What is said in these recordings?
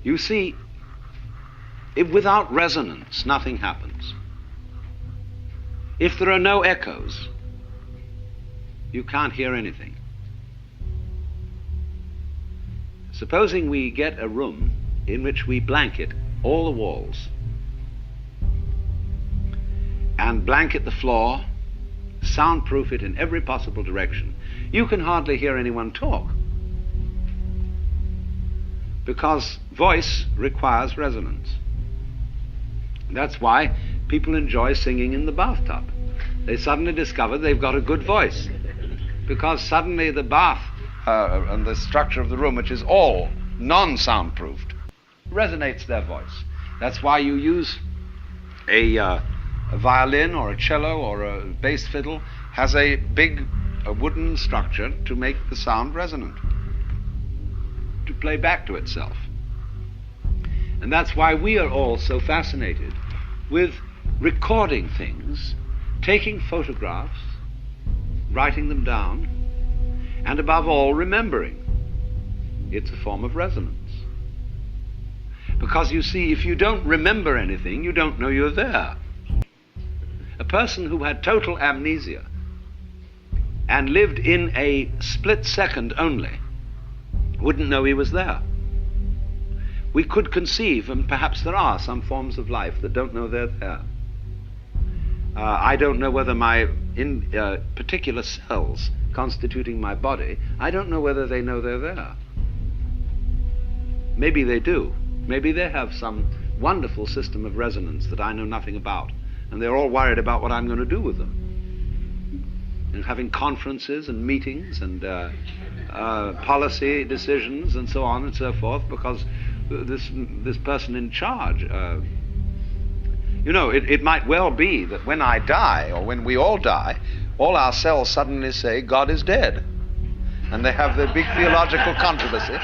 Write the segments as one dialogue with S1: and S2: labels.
S1: You see, without resonance, nothing happens. If there are no echoes, you can't hear anything. Supposing we get a room in which we blanket all the walls and blanket the floor, soundproof it in every possible direction, you can hardly hear anyone talk, because voice requires resonance. That's why people enjoy singing in the bathtub. They suddenly discover they've got a good voice, because suddenly the bath and the structure of the room, which is all non-soundproofed, resonates their voice. That's why you use a violin or a cello or a bass fiddle has a big wooden structure to make the sound resonant, to play back to itself. And that's why we are all so fascinated with recording things, taking photographs, writing them down, and above all, remembering. It's a form of resonance. Because you see, if you don't remember anything, you don't know you're there. A person who had total amnesia and lived in a split second only wouldn't know he was there. We could conceive, and perhaps there are some forms of life that don't know they're there. I don't know whether my particular cells constituting my body, I don't know whether they know they're there. Maybe they do. Maybe they have some wonderful system of resonance that I know nothing about, and they're all worried about what I'm going to do with them, and having conferences and meetings and policy decisions and so on and so forth, because this person in charge, it might well be that when I die, or when we all die, all our cells suddenly say God is dead, and they have their big theological controversy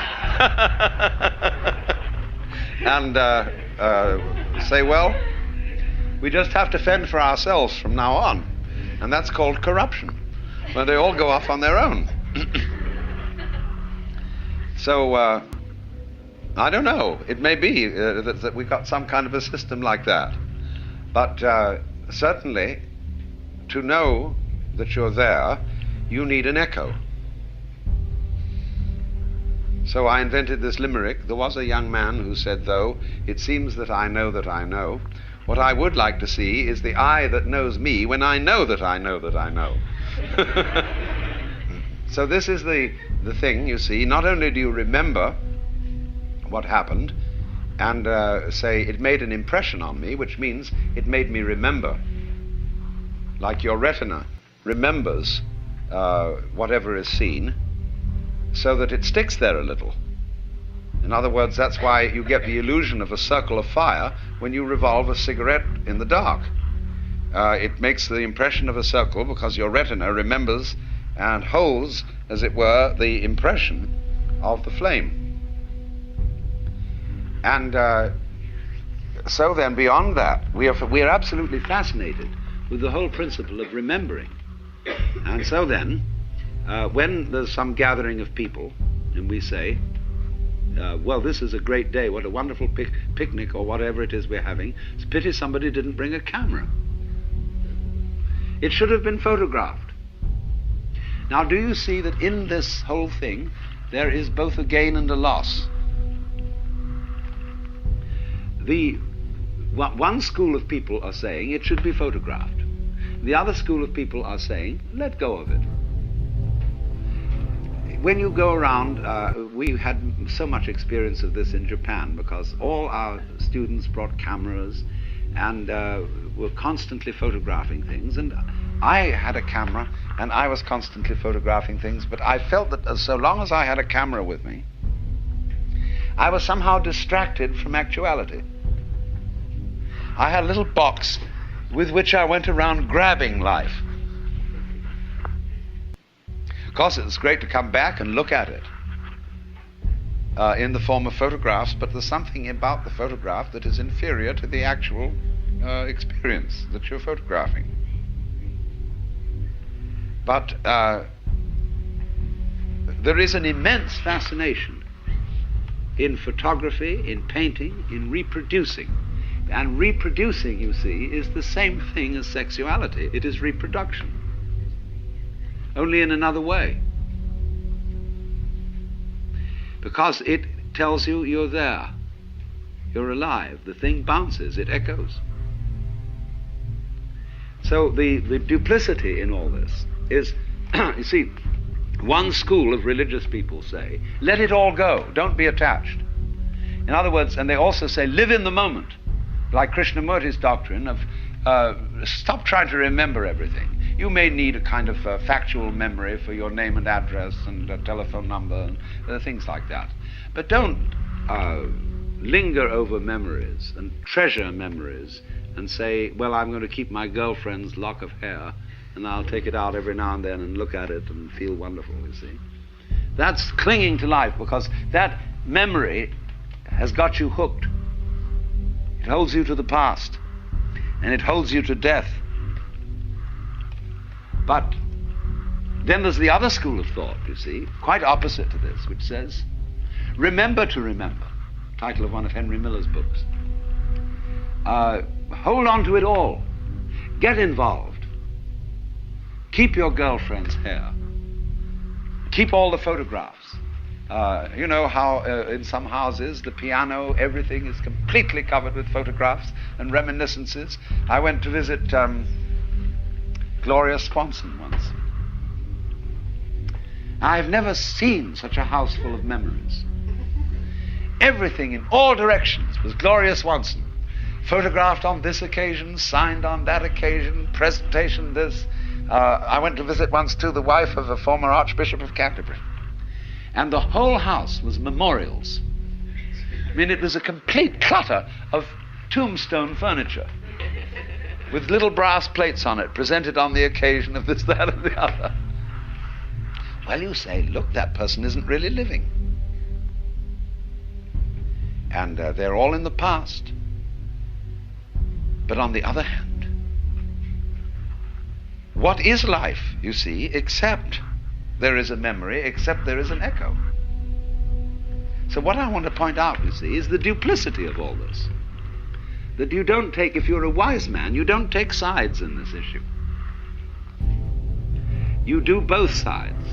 S1: and say, well, we just have to fend for ourselves from now on, and that's called corruption, where they all go off on their own. So I don't know, it may be that we've got some kind of a system like that, but certainly to know that you're there, you need an echo. So I invented this limerick. There was a young man who said, though it seems that I know, what I would like to see is the eye that knows me when I know that I know that I know. So this is the thing, you see. Not only do you remember what happened and say it made an impression on me, which means it made me remember, like your retina remembers whatever is seen, so that it sticks there a little. In other words, that's why you get the illusion of a circle of fire when you revolve a cigarette in the dark. It makes the impression of a circle because your retina remembers and holds, as it were, the impression of the flame. And so then, beyond that, we are absolutely fascinated with the whole principle of remembering. And so then, when there's some gathering of people, and we say, well, this is a great day, what a wonderful picnic, or whatever it is we're having, it's a pity somebody didn't bring a camera. It should have been photographed. Now, do you see that in this whole thing, there is both a gain and a loss? One school of people are saying it should be photographed. The other school of people are saying, let go of it. When you go around, we had so much experience of this in Japan, because all our students brought cameras and were constantly photographing things, and I had a camera and I was constantly photographing things, but I felt that so long as I had a camera with me, I was somehow distracted from actuality. I had a little box with which I went around grabbing life. Of course, it's great to come back and look at it in the form of photographs, but there's something about the photograph that is inferior to the actual experience that you're photographing. But there is an immense fascination in photography, in painting, in reproducing. And reproducing, you see, is the same thing as sexuality. It is reproduction, only in another way. Because it tells you you're there, you're alive. The thing bounces, it echoes. So the duplicity in all this is, you see, one school of religious people say, let it all go, don't be attached. In other words, and they also say, live in the moment, like Krishnamurti's doctrine of stop trying to remember everything. You may need a kind of factual memory for your name and address and a telephone number and things like that. But don't linger over memories and treasure memories and say, well, I'm going to keep my girlfriend's lock of hair and I'll take it out every now and then and look at it and feel wonderful, you see. That's clinging to life, because that memory has got you hooked. It holds you to the past, and it holds you to death. But then there's the other school of thought, you see, quite opposite to this, which says, remember to remember, title of one of Henry Miller's books. Hold on to it all. Get involved. Keep your girlfriend's hair. Keep all the photographs. You know how in some houses, the piano, everything is completely covered with photographs and reminiscences. I went to visit Gloria Swanson once. I've never seen such a house full of memories. Everything in all directions was Gloria Swanson. Photographed on this occasion, signed on that occasion, presentation this. I went to visit once too the wife of a former Archbishop of Canterbury. And the whole house was memorials. I mean, it was a complete clutter of tombstone furniture with little brass plates on it, presented on the occasion of this, that, and the other. Well, you say, look, that person isn't really living. And they're all in the past. But on the other hand, what is life, you see, except there is a memory, except there is an echo? So what I want to point out, you see, is the duplicity of all this. That you don't take, if you're a wise man, you don't take sides in this issue. You do both sides.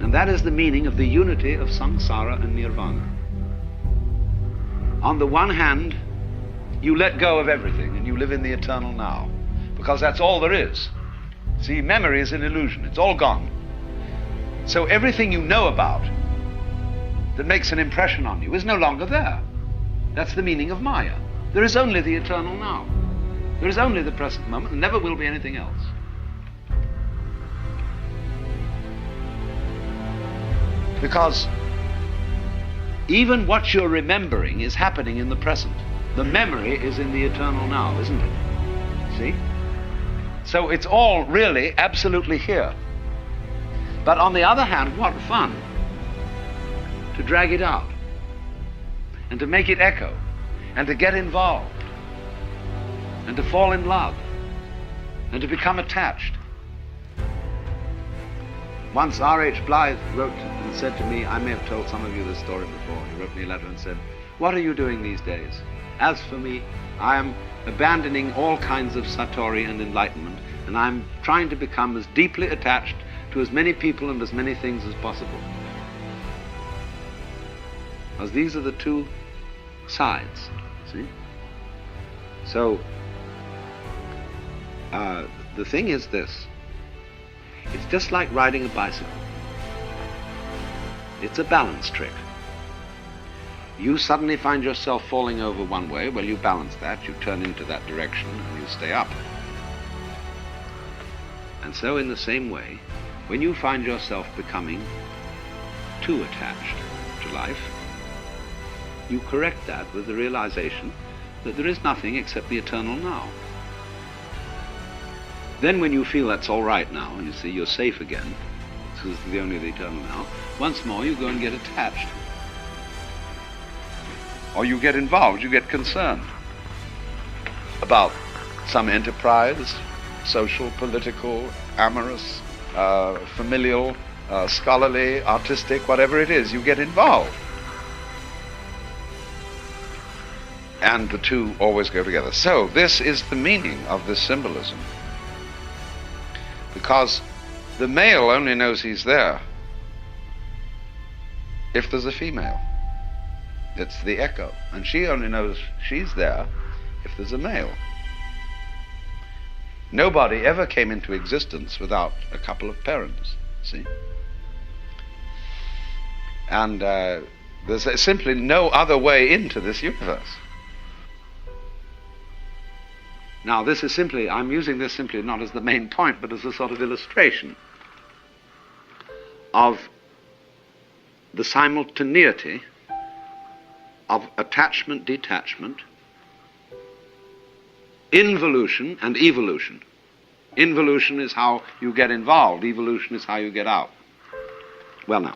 S1: And that is the meaning of the unity of samsara and nirvana. On the one hand, you let go of everything and you live in the eternal now, because that's all there is. See, memory is an illusion. It's all gone. So everything you know about that makes an impression on you is no longer there. That's the meaning of Maya. There is only the eternal now. There is only the present moment, and never will be anything else. Because even what you're remembering is happening in the present. The memory is in the eternal now, isn't it? See? So it's all really absolutely here. But on the other hand, what fun to drag it out and to make it echo and to get involved and to fall in love and to become attached. Once R.H. Blythe wrote and said to me, I may have told some of you this story before, he wrote me a letter and said, what are you doing these days? As for me, I am abandoning all kinds of satori and enlightenment, and I'm trying to become as deeply attached to as many people and as many things as possible. Because these are the two sides, see? So, the thing is this. It's just like riding a bicycle. It's a balance trick. You suddenly find yourself falling over one way, well, you balance that, you turn into that direction, and you stay up. And so in the same way, when you find yourself becoming too attached to life, you correct that with the realization that there is nothing except the eternal now. Then when you feel that's all right now, and you see you're safe again, because it's the only the eternal now, once more you go and get attached. Or you get involved, you get concerned about some enterprise, social, political, amorous, familial, scholarly, artistic, whatever it is, you get involved. And the two always go together. So this is the meaning of this symbolism. Because the male only knows he's there if there's a female. It's the echo. And she only knows she's there if there's a male. Nobody ever came into existence without a couple of parents, see? And there's simply no other way into this universe. Now this is simply, I'm using this simply not as the main point, but as a sort of illustration of the simultaneity of attachment, detachment, involution and evolution. Involution is how you get involved, evolution is how you get out. Well now,